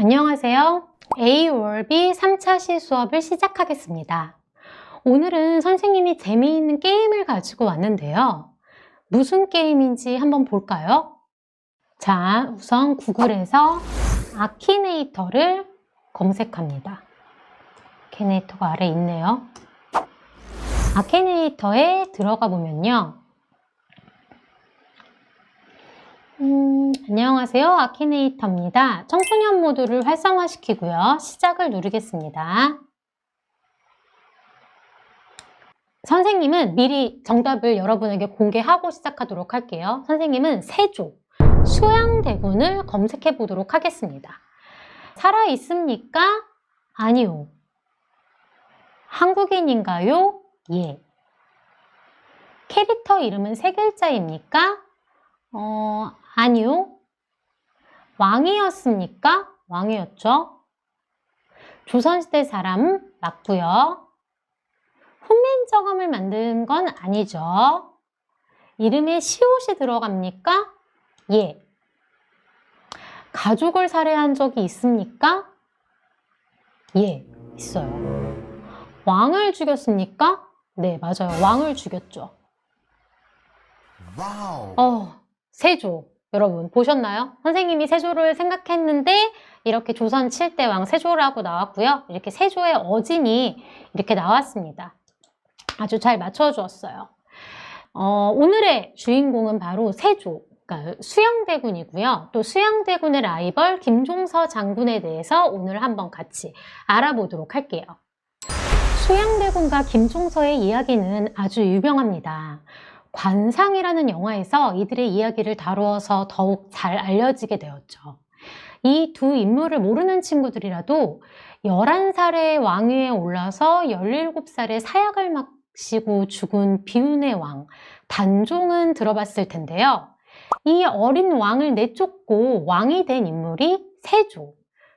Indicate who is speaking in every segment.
Speaker 1: 안녕하세요. A5월비 3차 시 수업을 시작하겠습니다. 오늘은 선생님이 재미있는 게임을 가지고 왔는데요. 무슨 게임인지 한번 볼까요? 자, 우선 구글에서 아키네이터를 검색합니다. 아키네이터가 아래 있네요. 아키네이터에 들어가 보면요. 안녕하세요. 아키네이터입니다. 청소년 모드를 활성화시키고요. 시작을 누르겠습니다. 선생님은 미리 정답을 여러분에게 공개하고 시작하도록 할게요. 선생님은 세조, 수양대군을 검색해 보도록 하겠습니다. 살아있습니까? 아니요. 한국인인가요? 예. 캐릭터 이름은 세 글자입니까? 아니요. 왕이었습니까? 왕이었죠. 조선시대 사람 맞고요. 훈민정음을 만든 건 아니죠. 이름에 시옷이 들어갑니까? 예. 가족을 살해한 적이 있습니까? 예, 있어요. 왕을 죽였습니까? 네, 맞아요. 왕을 죽였죠. 와우. 세조. 여러분 보셨나요? 선생님이 세조를 생각했는데 이렇게 조선 7대 왕 세조라고 나왔고요. 이렇게 세조의 어진이 이렇게 나왔습니다. 아주 잘 맞춰주었어요. 오늘의 주인공은 바로 세조, 그러니까 수양대군이고요. 또 수양대군의 라이벌 김종서 장군에 대해서 오늘 한번 같이 알아보도록 할게요. 수양대군과 김종서의 이야기는 아주 유명합니다. 관상이라는 영화에서 이들의 이야기를 다루어서 더욱 잘 알려지게 되었죠. 이 두 인물을 모르는 친구들이라도 11살의 왕위에 올라서 17살의 사약을 마시고 죽은 비운의 왕, 단종은 들어봤을 텐데요. 이 어린 왕을 내쫓고 왕이 된 인물이 세조,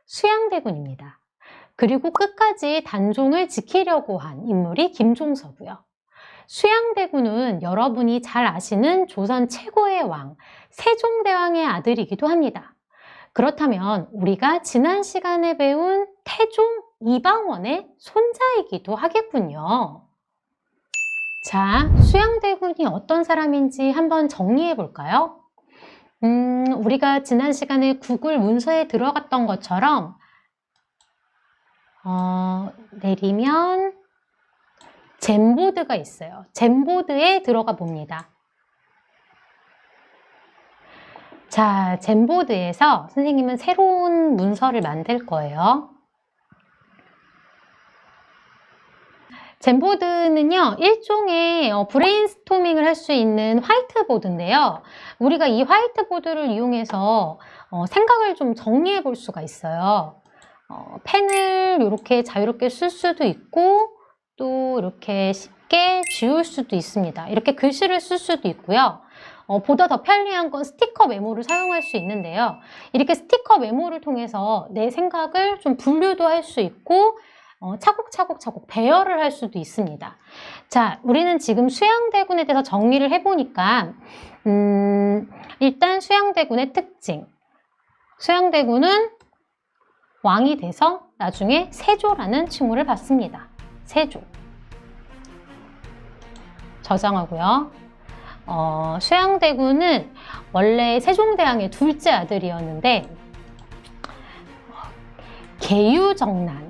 Speaker 1: 수양대군입니다. 그리고 끝까지 단종을 지키려고 한 인물이 김종서고요. 수양대군은 여러분이 잘 아시는 조선 최고의 왕, 세종대왕의 아들이기도 합니다. 그렇다면 우리가 지난 시간에 배운 태종 이방원의 손자이기도 하겠군요. 자, 수양대군이 어떤 사람인지 한번 정리해 볼까요? 우리가 지난 시간에 구글 문서에 들어갔던 것처럼 내리면 젠보드가 있어요. 젠보드에 들어가 봅니다. 자, 젠보드에서 선생님은 새로운 문서를 만들 거예요. 젠보드는요, 일종의 브레인스토밍을 할 수 있는 화이트보드인데요. 우리가 이 화이트보드를 이용해서 생각을 좀 정리해 볼 수가 있어요. 펜을 이렇게 자유롭게 쓸 수도 있고 또 이렇게 쉽게 지울 수도 있습니다. 이렇게 글씨를 쓸 수도 있고요. 보다 더 편리한 건 스티커 메모를 사용할 수 있는데요. 이렇게 스티커 메모를 통해서 내 생각을 좀 분류도 할 수 있고 차곡차곡 배열을 할 수도 있습니다. 자, 우리는 지금 수양대군에 대해서 정리를 해보니까 일단 수양대군의 특징. 수양대군은 왕이 돼서 나중에 세조라는 칭호를 받습니다. 세조. 저장하고요. 수양대군은 원래 세종대왕의 둘째 아들이었는데 계유정난이라는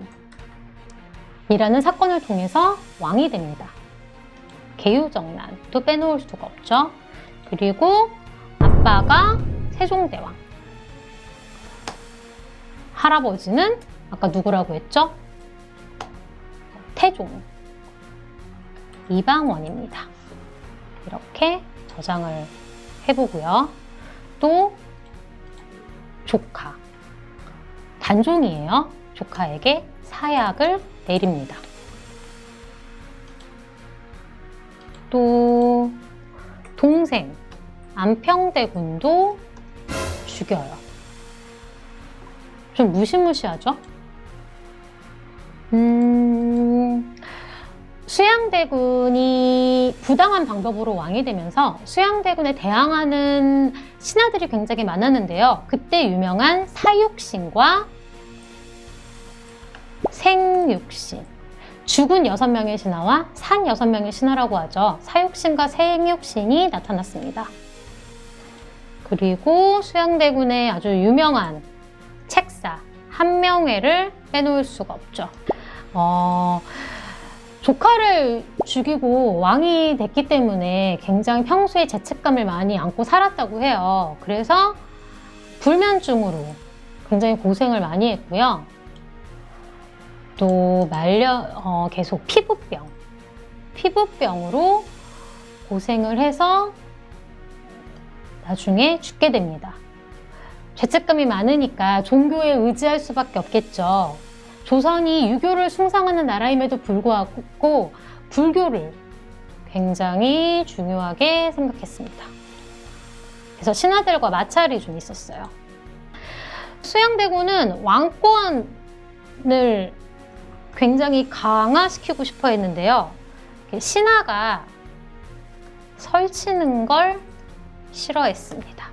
Speaker 1: 사건을 통해서 왕이 됩니다. 계유정난도 빼놓을 수가 없죠. 그리고 아빠가 세종대왕. 할아버지는 아까 누구라고 했죠? 태종 이방원입니다. 이렇게 저장을 해보고요. 또 조카 단종이에요. 조카에게 사약을 내립니다. 또 동생 안평대군도 죽여요. 좀 무시무시하죠? 수양대군이 부당한 방법으로 왕이 되면서 수양대군에 대항하는 신하들이 굉장히 많았는데요. 그때 유명한 사육신과 생육신. 죽은 6명의 신하와 산 6명의 신하라고 하죠. 사육신과 생육신이 나타났습니다. 그리고 수양대군의 아주 유명한 책사 한명회를 빼놓을 수가 없죠. 조카를 죽이고 왕이 됐기 때문에 굉장히 평소에 죄책감을 많이 안고 살았다고 해요. 그래서 불면증으로 굉장히 고생을 많이 했고요. 또 계속 피부병으로 고생을 해서 나중에 죽게 됩니다. 죄책감이 많으니까 종교에 의지할 수밖에 없겠죠. 조선이 유교를 숭상하는 나라임에도 불구하고 불교를 굉장히 중요하게 생각했습니다. 그래서 신하들과 마찰이 좀 있었어요. 수양대군은 왕권을 굉장히 강화시키고 싶어 했는데요. 신하가 설치는 걸 싫어했습니다.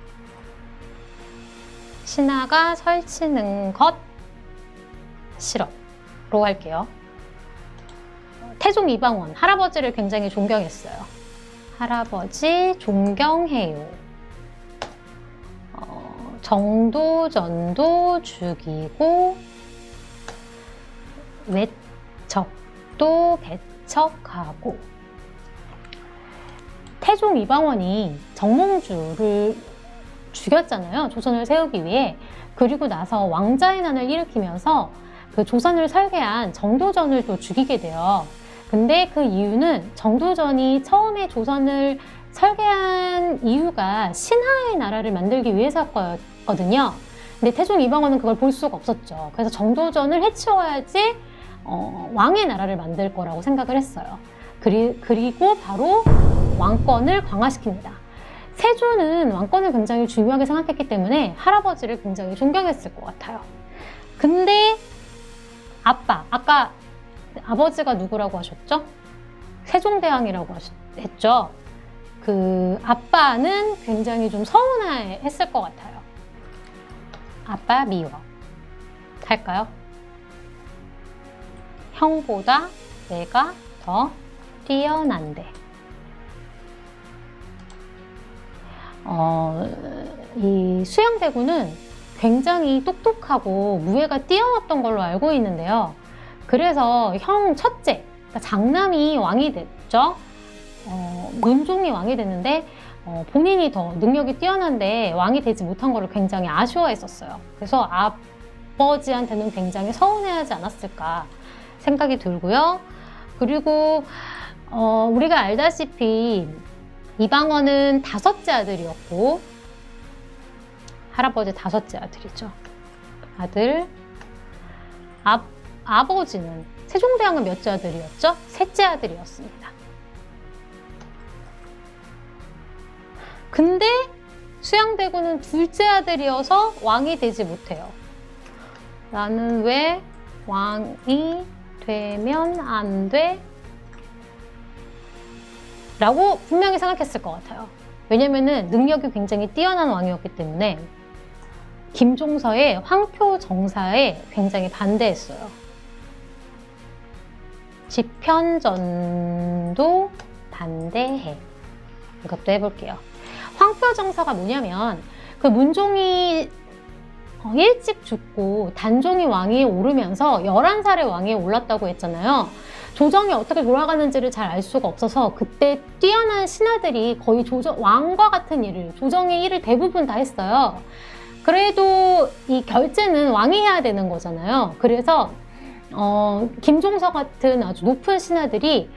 Speaker 1: 신하가 설치는 것 싫어로 할게요. 태종 이방원, 할아버지를 굉장히 존경했어요. 할아버지 존경해요. 정도전도 죽이고 외척도 배척하고. 태종 이방원이 정몽주를 죽였잖아요. 조선을 세우기 위해. 그리고 나서 왕자의 난을 일으키면서 그 조선을 설계한 정도전을 또 죽이게 돼요. 근데 그 이유는 정도전이 처음에 조선을 설계한 이유가 신하의 나라를 만들기 위해서였거든요. 근데 태종 이방원은 그걸 볼 수가 없었죠. 그래서 정도전을 해치워야지 왕의 나라를 만들 거라고 생각을 했어요. 그리고 바로 왕권을 강화시킵니다. 세조는 왕권을 굉장히 중요하게 생각했기 때문에 할아버지를 굉장히 존경했을 것 같아요. 근데 아까 아버지가 누구라고 하셨죠? 세종대왕이라고 했죠. 그 아빠는 굉장히 좀 서운해했을 것 같아요. 아빠 미워 할까요? 형보다 내가 더 뛰어난데. 이 수양대군은 굉장히 똑똑하고 무예가 뛰어났던 걸로 알고 있는데요. 그래서 형 첫째, 그러니까 장남이 왕이 됐죠. 문종이 왕이 됐는데 본인이 더 능력이 뛰어난데 왕이 되지 못한 걸로 굉장히 아쉬워했었어요. 그래서 아버지한테는 굉장히 서운해하지 않았을까 생각이 들고요. 그리고 우리가 알다시피 이방원은 5째 아들이었고 할아버지 5째 아들이죠. 아버지는 세종대왕은 몇째 아들이었죠? 3째 아들이었습니다. 근데 수양대군은 2째 아들이어서 왕이 되지 못해요. 나는 왜 왕이 되면 안 돼? 라고 분명히 생각했을 것 같아요. 왜냐면은 능력이 굉장히 뛰어난 왕이었기 때문에 김종서의 황표 정사에 굉장히 반대했어요. 집현전도 반대해. 이것도 해볼게요. 황표 정사가 뭐냐면 그 문종이 일찍 죽고 단종이 왕위에 오르면서 11살에 왕위에 올랐다고 했잖아요. 조정이 어떻게 돌아가는지를 잘 알 수가 없어서 그때 뛰어난 신하들이 거의 왕과 같은 일을, 조정의 일을 대부분 다 했어요. 그래도 이 결제는 왕이 해야 되는 거잖아요. 그래서 김종서 같은 아주 높은 신하들이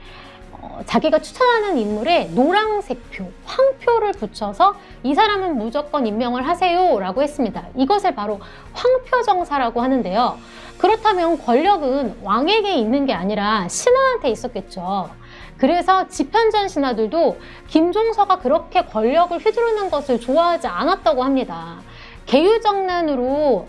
Speaker 1: 자기가 추천하는 인물에 노란색 표, 황표를 붙여서 이 사람은 무조건 임명을 하세요 라고 했습니다. 이것을 바로 황표정사라고 하는데요. 그렇다면 권력은 왕에게 있는 게 아니라 신하한테 있었겠죠. 그래서 집현전 신하들도 김종서가 그렇게 권력을 휘두르는 것을 좋아하지 않았다고 합니다. 계유정난으로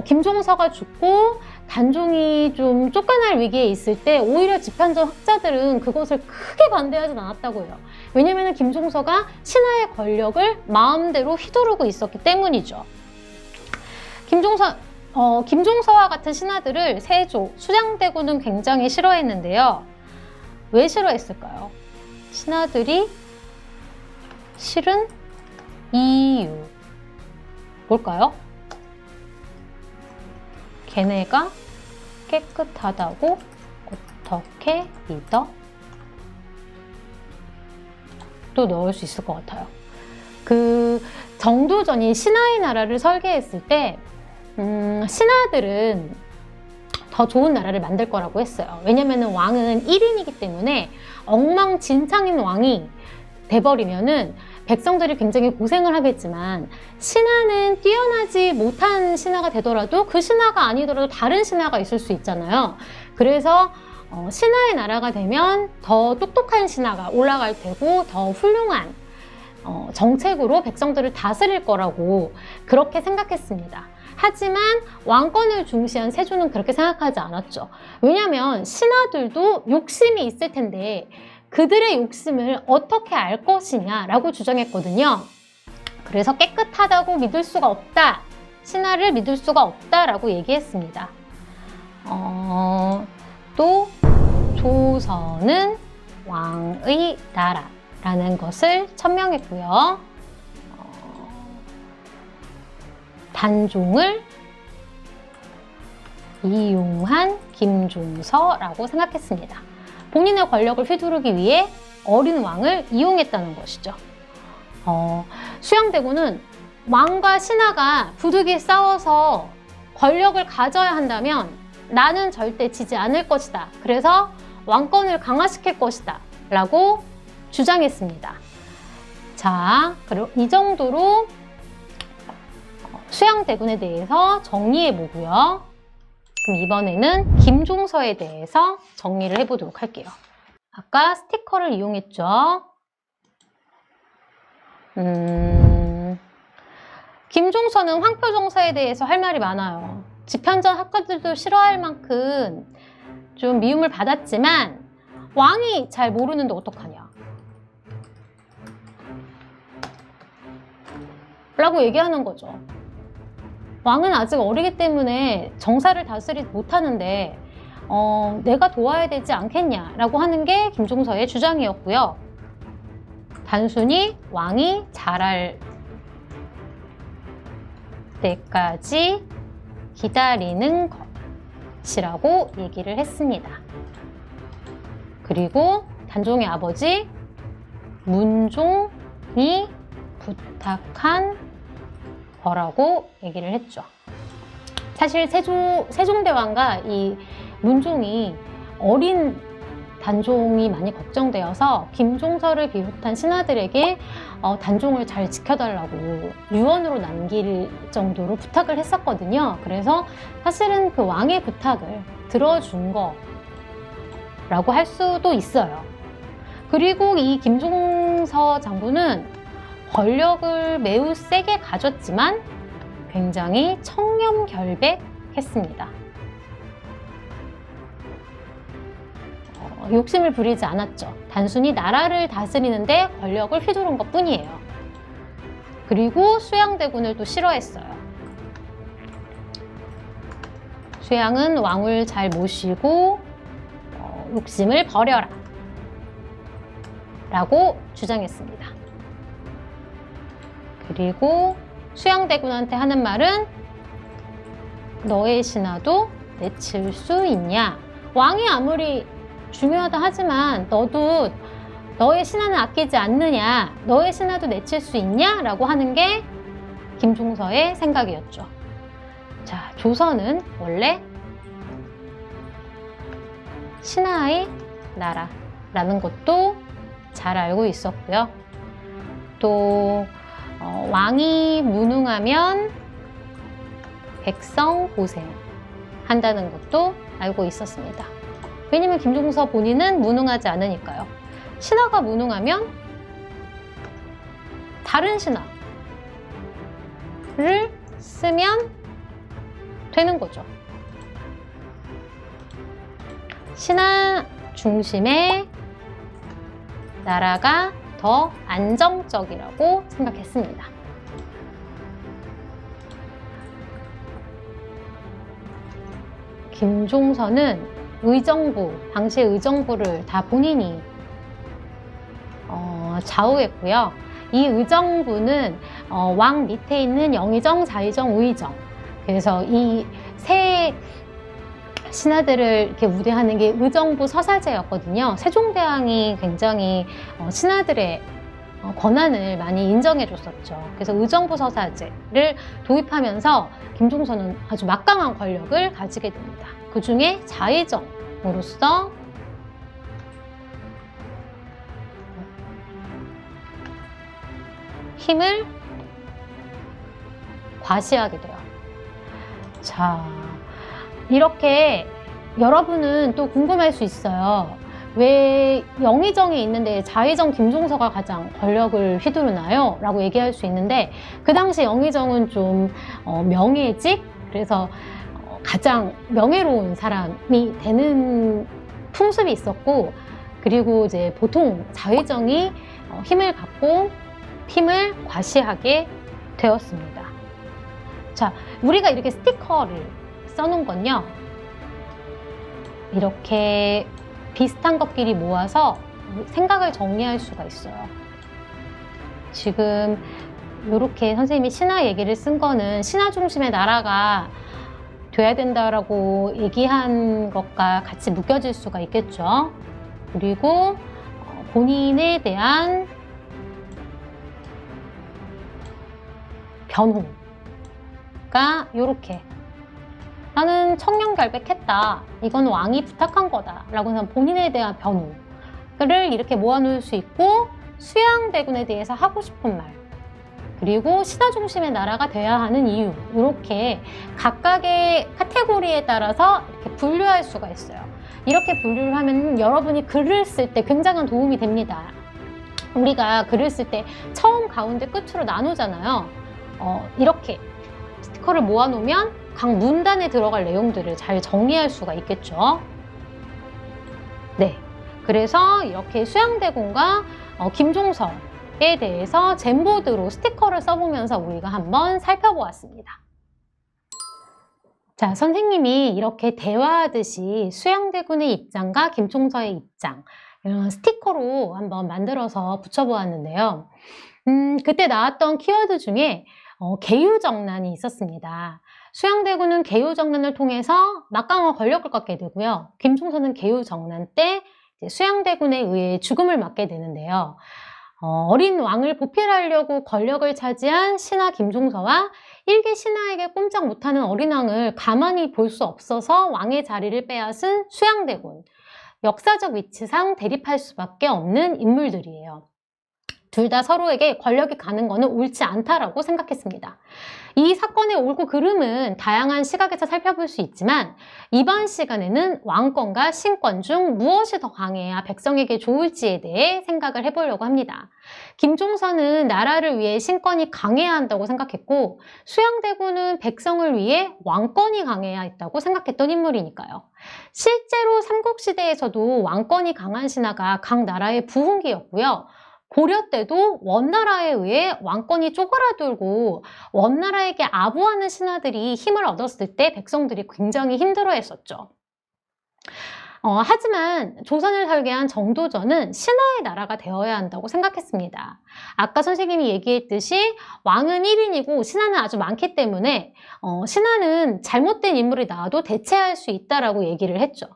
Speaker 1: 김종서가 죽고 단종이 좀 쫓겨날 위기에 있을 때 오히려 집현전 학자들은 그것을 크게 반대하진 않았다고 해요. 왜냐하면 김종서가 신하의 권력을 마음대로 휘두르고 있었기 때문이죠. 김종서 김종서와 같은 신하들을 세조, 수양대군은 굉장히 싫어했는데요. 왜 싫어했을까요? 신하들이 싫은 이유 뭘까요? 걔네가 깨끗하다고 어떻게 믿어? 또 넣을 수 있을 것 같아요. 정두전이 신하의 나라를 설계했을 때 신하들은 더 좋은 나라를 만들 거라고 했어요. 왜냐면 왕은 1인이기 때문에 엉망진창인 왕이 돼버리면은 백성들이 굉장히 고생을 하겠지만 신하는 뛰어나지 못한 신하가 되더라도 그 신하가 아니더라도 다른 신하가 있을 수 있잖아요. 그래서 신하의 나라가 되면 더 똑똑한 신하가 올라갈 테고 더 훌륭한 정책으로 백성들을 다스릴 거라고 그렇게 생각했습니다. 하지만 왕권을 중시한 세조는 그렇게 생각하지 않았죠. 왜냐하면 신하들도 욕심이 있을 텐데 그들의 욕심을 어떻게 알 것이냐라고 주장했거든요. 그래서 깨끗하다고 믿을 수가 없다. 신하를 믿을 수가 없다라고 얘기했습니다. 또 조선은 왕의 나라라는 것을 천명했고요. 단종을 이용한 김종서라고 생각했습니다. 본인의 권력을 휘두르기 위해 어린 왕을 이용했다는 것이죠. 수양대군은 왕과 신하가 부득이 싸워서 권력을 가져야 한다면 나는 절대 지지 않을 것이다. 그래서 왕권을 강화시킬 것이다. 라고 주장했습니다. 자, 그리고 이 정도로 수양대군에 대해서 정리해 보고요. 그럼 이번에는 김종서에 대해서 정리를 해보도록 할게요. 아까 스티커를 이용했죠. 김종서는 황표정사에 대해서 할 말이 많아요. 집현전 학자들도 싫어할 만큼 좀 미움을 받았지만 왕이 잘 모르는데 어떡하냐 라고 얘기하는 거죠. 왕은 아직 어리기 때문에 정사를 다스리지 못하는데 내가 도와야 되지 않겠냐라고 하는 게 김종서의 주장이었고요. 단순히 왕이 잘할 때까지 기다리는 것이라고 얘기를 했습니다. 그리고 단종의 아버지 문종이 부탁한 거라고 얘기를 했죠. 사실 세종대왕과 이 문종이 어린 단종이 많이 걱정되어서 김종서를 비롯한 신하들에게 단종을 잘 지켜달라고 유언으로 남길 정도로 부탁을 했었거든요. 그래서 사실은 그 왕의 부탁을 들어준 거라고 할 수도 있어요. 그리고 이 김종서 장군은 권력을 매우 세게 가졌지만 굉장히 청렴결백했습니다. 욕심을 부리지 않았죠. 단순히 나라를 다스리는데 권력을 휘두른 것 뿐이에요. 그리고 수양대군을 또 싫어했어요. 수양은 왕을 잘 모시고 욕심을 버려라 라고 주장했습니다. 그리고 수양대군한테 하는 말은 너의 신하도 내칠 수 있냐? 왕이 아무리 중요하다 하지만 너도 너의 신하는 아끼지 않느냐? 너의 신하도 내칠 수 있냐? 라고 하는 게 김종서의 생각이었죠. 자, 조선은 원래 신하의 나라라는 것도 잘 알고 있었고요. 또 왕이 무능하면 백성 고생한다는 것도 알고 있었습니다. 왜냐면 김종서 본인은 무능하지 않으니까요. 신하가 무능하면 다른 신하를 쓰면 되는 거죠. 신하 중심의 나라가 더 안정적이라고 생각했습니다. 김종서는 의정부, 당시의 의정부를 다 본인이 좌우했고요. 이 의정부는 왕 밑에 있는 영의정, 자의정, 우의정. 그래서 이 세 신하들을 이렇게 우대하는 게 의정부 서사제였거든요. 세종대왕이 굉장히 신하들의 권한을 많이 인정해줬었죠. 그래서 의정부 서사제를 도입하면서 김종서는 아주 막강한 권력을 가지게 됩니다. 그 중에 자의정으로서 힘을 과시하게 돼요. 자, 이렇게 여러분은 또 궁금할 수 있어요. 왜 영의정이 있는데 자의정 김종서가 가장 권력을 휘두르나요? 라고 얘기할 수 있는데, 그 당시 영의정은 좀 명예직, 그래서 가장 명예로운 사람이 되는 풍습이 있었고, 그리고 이제 보통 자의정이 힘을 갖고 힘을 과시하게 되었습니다. 자, 우리가 이렇게 스티커를 써놓은 건요, 이렇게 비슷한 것끼리 모아서 생각을 정리할 수가 있어요. 지금 이렇게 선생님이 신화 얘기를 쓴 거는 신화 중심의 나라가 돼야 된다라고 얘기한 것과 같이 묶여질 수가 있겠죠. 그리고 본인에 대한 변호가 이렇게, 나는 청렴결백했다, 이건 왕이 부탁한 거다 라고 해서 본인에 대한 변호를 이렇게 모아놓을 수 있고, 수양대군에 대해서 하고 싶은 말, 그리고 신화 중심의 나라가 돼야 하는 이유, 이렇게 각각의 카테고리에 따라서 이렇게 분류할 수가 있어요. 이렇게 분류를 하면 여러분이 글을 쓸 때 굉장한 도움이 됩니다. 우리가 글을 쓸 때 처음, 가운데, 끝으로 나누잖아요. 이렇게 스티커를 모아놓으면 각 문단에 들어갈 내용들을 잘 정리할 수가 있겠죠. 네, 그래서 이렇게 수양대군과 김종서에 대해서 젠보드로 스티커를 써보면서 우리가 한번 살펴보았습니다. 자, 선생님이 이렇게 대화하듯이 수양대군의 입장과 김종서의 입장, 이런 스티커로 한번 만들어서 붙여보았는데요. 그때 나왔던 키워드 중에 계유정난이 있었습니다. 수양대군은 계유정난을 통해서 막강한 권력을 갖게 되고요. 김종서는 계유정난 때 수양대군에 의해 죽음을 맞게 되는데요. 어린 왕을 보필하려고 권력을 차지한 신하 김종서와 일개 신하에게 꼼짝 못하는 어린 왕을 가만히 볼 수 없어서 왕의 자리를 빼앗은 수양대군. 역사적 위치상 대립할 수밖에 없는 인물들이에요. 둘 다 서로에게 권력이 가는 것은 옳지 않다라고 생각했습니다. 이 사건의 옳고 그름은 다양한 시각에서 살펴볼 수 있지만, 이번 시간에는 왕권과 신권 중 무엇이 더 강해야 백성에게 좋을지에 대해 생각을 해보려고 합니다. 김종서는 나라를 위해 신권이 강해야 한다고 생각했고, 수양대군은 백성을 위해 왕권이 강해야 했다고 생각했던 인물이니까요. 실제로 삼국시대에서도 왕권이 강한 신하가 각 나라의 부흥기였고요. 고려 때도 원나라에 의해 왕권이 쪼그라들고 원나라에게 아부하는 신하들이 힘을 얻었을 때 백성들이 굉장히 힘들어했었죠. 하지만 조선을 설계한 정도전은 신하의 나라가 되어야 한다고 생각했습니다. 아까 선생님이 얘기했듯이 왕은 1인이고 신하는 아주 많기 때문에 신하는 잘못된 인물이 나와도 대체할 수 있다라고 얘기를 했죠.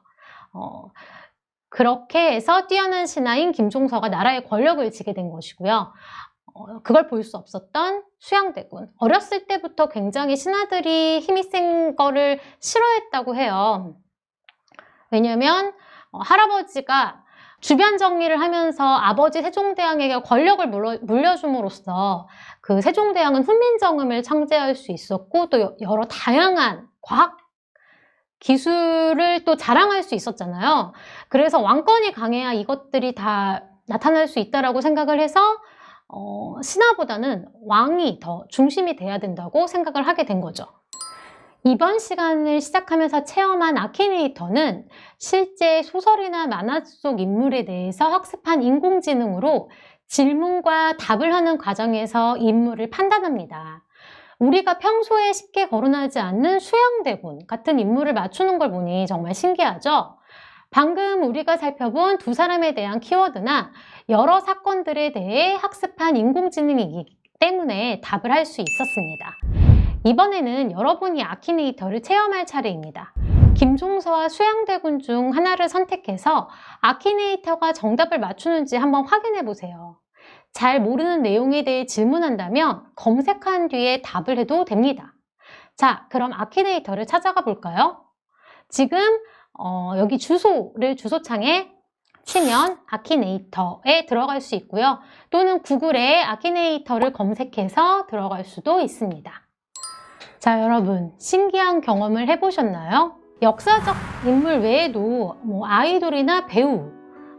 Speaker 1: 그렇게 해서 뛰어난 신하인 김종서가 나라의 권력을 쥐게 된 것이고요. 그걸 볼 수 없었던 수양대군. 어렸을 때부터 굉장히 신하들이 힘이 센 거를 싫어했다고 해요. 왜냐면 할아버지가 주변 정리를 하면서 아버지 세종대왕에게 권력을 물려줌으로써 그 세종대왕은 훈민정음을 창제할 수 있었고, 또 여러 다양한 과학 기술을 또 자랑할 수 있었잖아요. 그래서 왕권이 강해야 이것들이 다 나타날 수 있다라고 생각을 해서 신하보다는 왕이 더 중심이 돼야 된다고 생각을 하게 된 거죠. 이번 시간을 시작하면서 체험한 아키네이터는 실제 소설이나 만화 속 인물에 대해서 학습한 인공지능으로 질문과 답을 하는 과정에서 인물을 판단합니다. 우리가 평소에 쉽게 거론하지 않는 수양대군 같은 인물을 맞추는 걸 보니 정말 신기하죠? 방금 우리가 살펴본 두 사람에 대한 키워드나 여러 사건들에 대해 학습한 인공지능이기 때문에 답을 할 수 있었습니다. 이번에는 여러분이 아키네이터를 체험할 차례입니다. 김종서와 수양대군 중 하나를 선택해서 아키네이터가 정답을 맞추는지 한번 확인해 보세요. 잘 모르는 내용에 대해 질문한다면 검색한 뒤에 답을 해도 됩니다. 자, 그럼 아키네이터를 찾아가 볼까요? 지금 여기 주소를 주소창에 치면 아키네이터에 들어갈 수 있고요. 또는 구글에 아키네이터를 검색해서 들어갈 수도 있습니다. 자, 여러분 신기한 경험을 해보셨나요? 역사적 인물 외에도 아이돌이나 배우,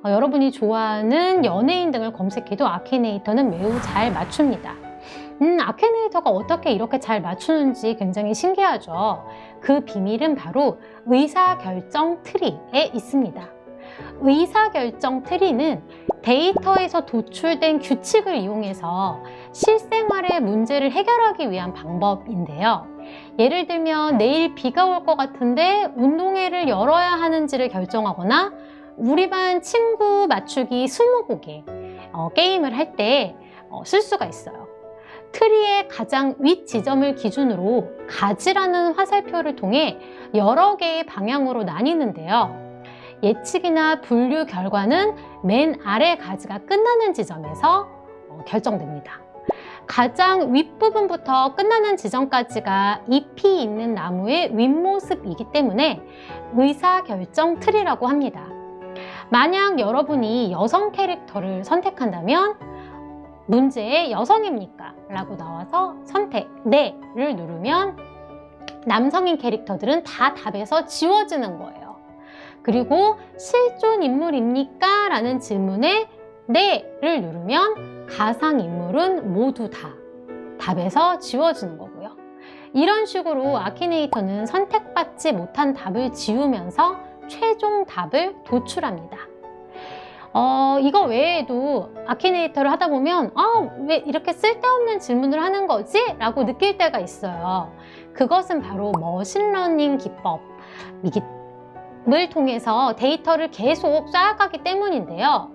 Speaker 1: 여러분이 좋아하는 연예인 등을 검색해도 아키네이터는 매우 잘 맞춥니다. 아키네이터가 어떻게 이렇게 잘 맞추는지 굉장히 신기하죠. 그 비밀은 바로 의사결정 트리에 있습니다. 의사결정 트리는 데이터에서 도출된 규칙을 이용해서 실생활의 문제를 해결하기 위한 방법인데요. 예를 들면 내일 비가 올 것 같은데 운동회를 열어야 하는지를 결정하거나 우리 반 친구 맞추기 스무고개 게임을 할 때 쓸 수가 있어요. 트리의 가장 윗 지점을 기준으로 가지라는 화살표를 통해 여러 개의 방향으로 나뉘는데요. 예측이나 분류 결과는 맨 아래 가지가 끝나는 지점에서 결정됩니다. 가장 윗부분부터 끝나는 지점까지가 잎이 있는 나무의 윗모습이기 때문에 의사결정 트리라고 합니다. 만약 여러분이 여성 캐릭터를 선택한다면 문제에 여성입니까? 라고 나와서 선택, 네를 누르면 남성인 캐릭터들은 다 답에서 지워지는 거예요. 그리고 실존 인물입니까? 라는 질문에 네를 누르면 가상인물은 모두 다 답에서 지워지는 거고요. 이런 식으로 아키네이터는 선택받지 못한 답을 지우면서 최종 답을 도출합니다. 이거 외에도 아키네이터를 하다 보면 왜 이렇게 쓸데없는 질문을 하는 거지? 라고 느낄 때가 있어요. 그것은 바로 머신러닝 기법을 통해서 데이터를 계속 쌓아가기 때문인데요.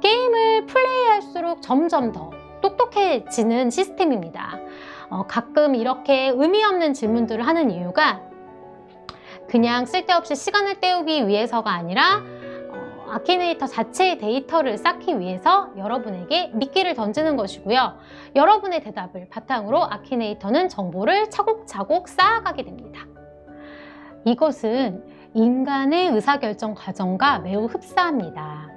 Speaker 1: 게임을 플레이할수록 점점 더 똑똑해지는 시스템입니다. 가끔 이렇게 의미 없는 질문들을 하는 이유가 그냥 쓸데없이 시간을 때우기 위해서가 아니라 아키네이터 자체의 데이터를 쌓기 위해서 여러분에게 미끼를 던지는 것이고요. 여러분의 대답을 바탕으로 아키네이터는 정보를 차곡차곡 쌓아가게 됩니다. 이것은 인간의 의사결정 과정과 매우 흡사합니다.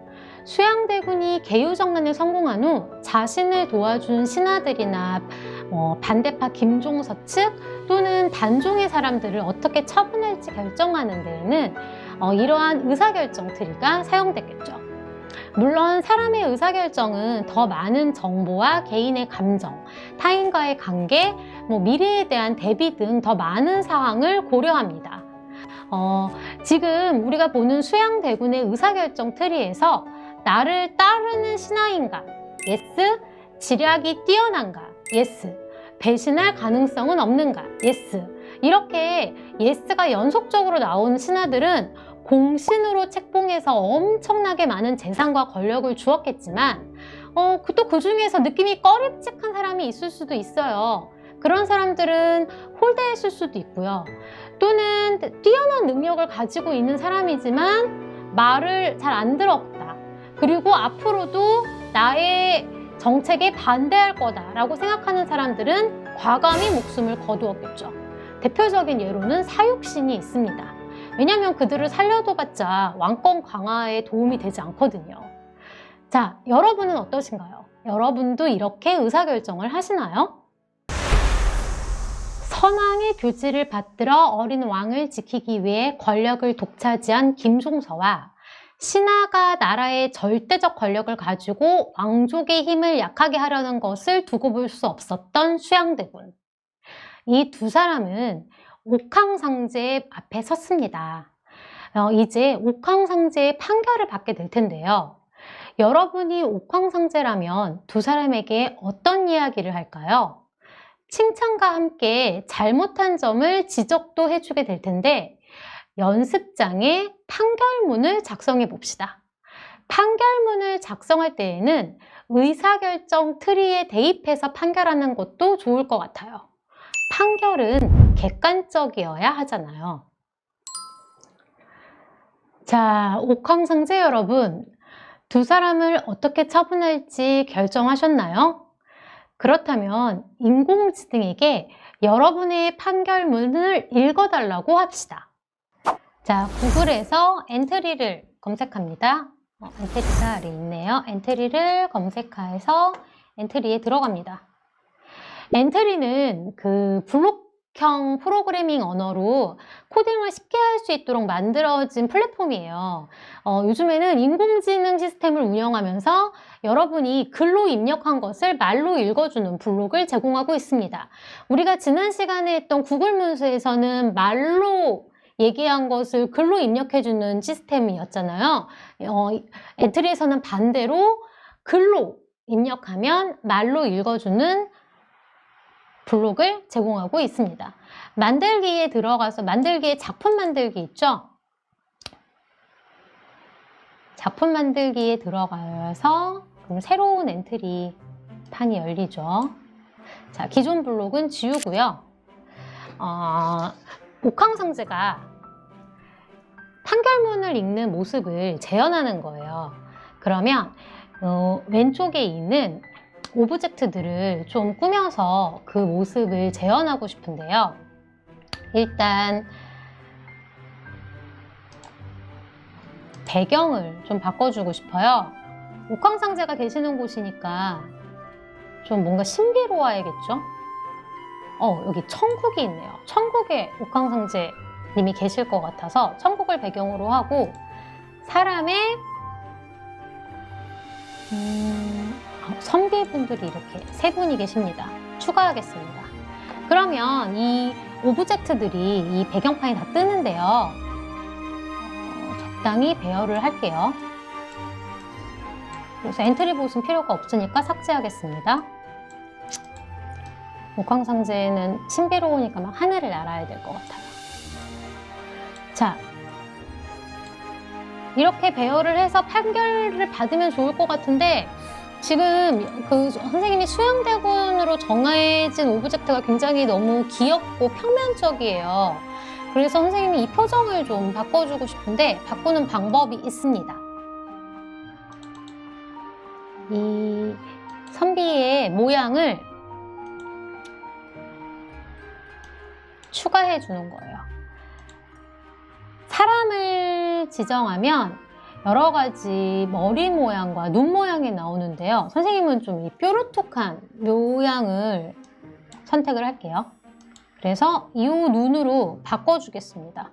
Speaker 1: 수양대군이 계유정난에 성공한 후 자신을 도와준 신하들이나 반대파 김종서 측 또는 단종의 사람들을 어떻게 처분할지 결정하는 데에는 이러한 의사결정 트리가 사용됐겠죠. 물론 사람의 의사결정은 더 많은 정보와 개인의 감정, 타인과의 관계, 미래에 대한 대비 등 더 많은 사항을 고려합니다. 지금 우리가 보는 수양대군의 의사결정 트리에서 나를 따르는 신하인가? 예스. 지략이 뛰어난가? 예스. 배신할 가능성은 없는가? 예스. 이렇게 예스가 연속적으로 나온 신하들은 공신으로 책봉해서 엄청나게 많은 재산과 권력을 주었겠지만 또 그 중에서 느낌이 꺼림칙한 사람이 있을 수도 있어요. 그런 사람들은 홀대했을 수도 있고요. 또는 뛰어난 능력을 가지고 있는 사람이지만 말을 잘 안 들었다. 그리고 앞으로도 나의 정책에 반대할 거다라고 생각하는 사람들은 과감히 목숨을 거두었겠죠. 대표적인 예로는 사육신이 있습니다. 왜냐하면 그들을 살려둬봤자 왕권 강화에 도움이 되지 않거든요. 자, 여러분은 어떠신가요? 여러분도 이렇게 의사결정을 하시나요? 선왕의 교지를 받들어 어린 왕을 지키기 위해 권력을 독차지한 김종서와 신하가 나라의 절대적 권력을 가지고 왕족의 힘을 약하게 하려는 것을 두고 볼 수 없었던 수양대군. 이 두 사람은 옥황상제 앞에 섰습니다. 이제 옥황상제의 판결을 받게 될 텐데요. 여러분이 옥황상제라면 두 사람에게 어떤 이야기를 할까요? 칭찬과 함께 잘못한 점을 지적도 해주게 될 텐데 연습장에 판결문을 작성해 봅시다. 판결문을 작성할 때에는 의사결정 트리에 대입해서 판결하는 것도 좋을 것 같아요. 판결은 객관적이어야 하잖아요. 자, 옥황상제 여러분, 두 사람을 어떻게 처분할지 결정하셨나요? 그렇다면 인공지능에게 여러분의 판결문을 읽어달라고 합시다. 자, 구글에서 엔트리를 검색합니다. 엔트리가 아래 있네요. 엔트리를 검색해서 엔트리에 들어갑니다. 엔트리는 그 블록형 프로그래밍 언어로 코딩을 쉽게 할 수 있도록 만들어진 플랫폼이에요. 요즘에는 인공지능 시스템을 운영하면서 여러분이 글로 입력한 것을 말로 읽어주는 블록을 제공하고 있습니다. 우리가 지난 시간에 했던 구글 문서에서는 말로 얘기한 것을 글로 입력해주는 시스템이었잖아요. 엔트리에서는 반대로 글로 입력하면 말로 읽어주는 블록을 제공하고 있습니다. 만들기에 들어가서 만들기에 작품 만들기 있죠? 작품 만들기에 들어가서 그럼 새로운 엔트리 판이 열리죠. 자, 기존 블록은 지우고요. 옥황상제가 판결문을 읽는 모습을 재현하는 거예요. 그러면 왼쪽에 있는 오브젝트들을 좀 꾸며서 그 모습을 재현하고 싶은데요. 일단 배경을 좀 바꿔주고 싶어요. 옥황상제가 계시는 곳이니까 좀 뭔가 신비로워야겠죠? 여기 천국이 있네요. 천국에 옥황상제 님이 계실 것 같아서 천국을 배경으로 하고 사람의 선비분들이 이렇게 세 분이 계십니다. 추가하겠습니다. 그러면 이 오브젝트들이 이 배경판이 다 뜨는데요. 적당히 배열을 할게요. 그래서 엔트리 보수는 필요가 없으니까 삭제하겠습니다. 옥황상제는 신비로우니까 막 하늘을 날아야 될 것 같아요. 자, 이렇게 배열을 해서 판결을 받으면 좋을 것 같은데 지금 그 선생님이 수양대군으로 정해진 오브젝트가 굉장히 너무 귀엽고 평면적이에요. 그래서 선생님이 이 표정을 좀 바꿔주고 싶은데 바꾸는 방법이 있습니다. 이 선비의 모양을 추가해 주는 거예요. 사람을 지정하면 여러 가지 머리 모양과 눈 모양이 나오는데요. 선생님은 좀 이 뾰루툭한 모양을 선택을 할게요. 그래서 이 눈으로 바꿔주겠습니다.